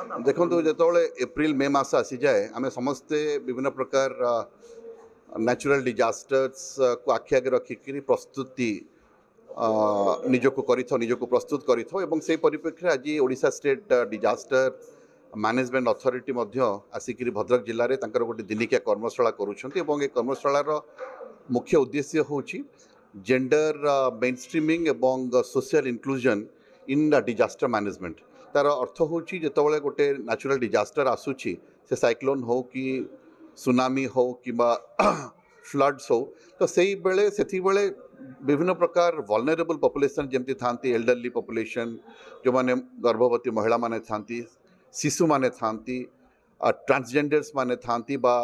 देखो जो April May मस आसी जाए आम समस्ते विभिन्न प्रकार नेचुरल डिजास्टर्स को आखि आगे रखिक प्रस्तुति निजको निजको प्रस्तुत कर परिप्रेक्षी आज Odisha state disaster management authority आसिक भद्रक जिले में गोटे दिनिकिया कर्मशाला करुँच कर्मशालार मुख्य उद्देश्य हूँ जेंडर मेनस्ट्रीमिंग एवं social inclusion in disaster management तार अर्थ हूँ जो गोटे नेचुरल डिजास्टर आसूची से साइक्लोन हो कि सुनामी हो कि फ्लड्स हो तो सही बेले से बेले विभिन्न प्रकार वल्नरेबल पॉपुलेशन जमती था एल्डरली पॉपुलेशन जो माने गर्भवती महिला माने थांती शिशु माने थांती ट्रांसजेंडर्स माने थांती बा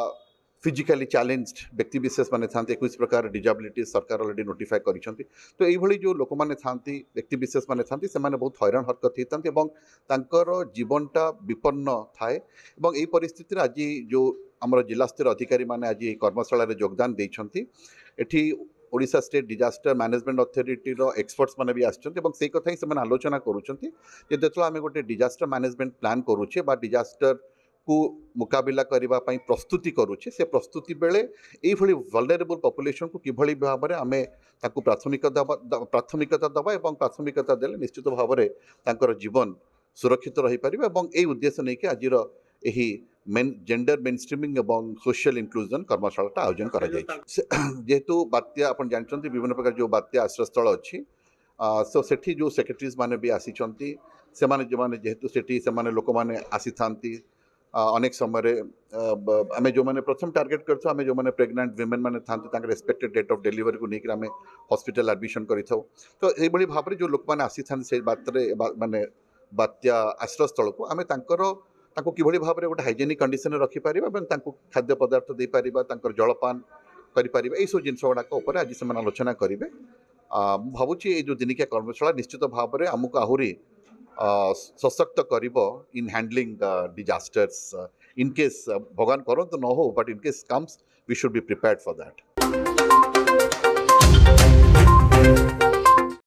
फिजिकली चैलेंज्ड व्यक्ति विशेष माने थांती 21 प्रकार डिजाबिलिटी सरकार ऑलरेडी नोटिफाई करिसेंती तो एई भली जो लोक माने थांती व्यक्ति विशेष माने थांती से माने बहुत हैरान हरकत होती एवं तांकर जीवनटा विपन्न थाए एवं एई परिस्थिति रे आज जो आमर जिला स्तर अधिकारी माने आज कर्मशाला रे योगदान देइछंती एठी Odisha state disaster management authority रो एक्सपर्ट्स माने भी आछंती एवं सेई कथा ही से माने आलोचना करूछंती जे जेतला आमे गोटे डिजास्टर मैनेजमेंट प्लान करूछे बा डिजास्टर को मुकाबिला करबा पई प्रस्तुति करूछे से प्रस्तुति बेले एई भली वल्नरेबल पॉपुलेशन को किभली भाव में आमे ताकू प्राथमिकता दबा एवं प्राथमिकता देले निश्चित भाव में तांकर जीवन सुरक्षित रही परिबा एवं एई उद्देश्य नै कि आजिर एही जेंडर मेनस्ट्रीमिंग एवं सोशल इनक्लूजन कर्मशाला आयोजन करा जायछि जेहेतु बात्या आपण जानछंती विभिन्न प्रकार जो बात्या आश्रयस्थल अच्छी सो सेठी जो सेक्रेटरीज माने भी आसीचंती से माने जो माने जेहेतु सेठी से माने लोक माने आसी थांती अनेक समय आम जो मैंने प्रथम टार्गेट करथो आम जो मैंने प्रेग्नेंट विमेन मैंने था एक्सपेक्टेड डेट ऑफ डिलीवरी को लेकर आम हॉस्पिटल एडमिशन करिथौ तो ये भाव में जो लोक मैंने आसी था से बात माने बात्या आश्रयस्थल को आम किभली भाव में गोटे हाइजेनिक कंडीशन रखिपर खाद्य पदार्थ दे पार जलपान करें यही सब जिन गुड़ाक आज से आलोचना करेंगे भावुँ ये जो दिनिकिया कर्मशाला निश्चित भाव में आमको आहरी सशक्त करिबो in handling disasters in case भगवान करंतु न हो but in case comes we should be prepared for that.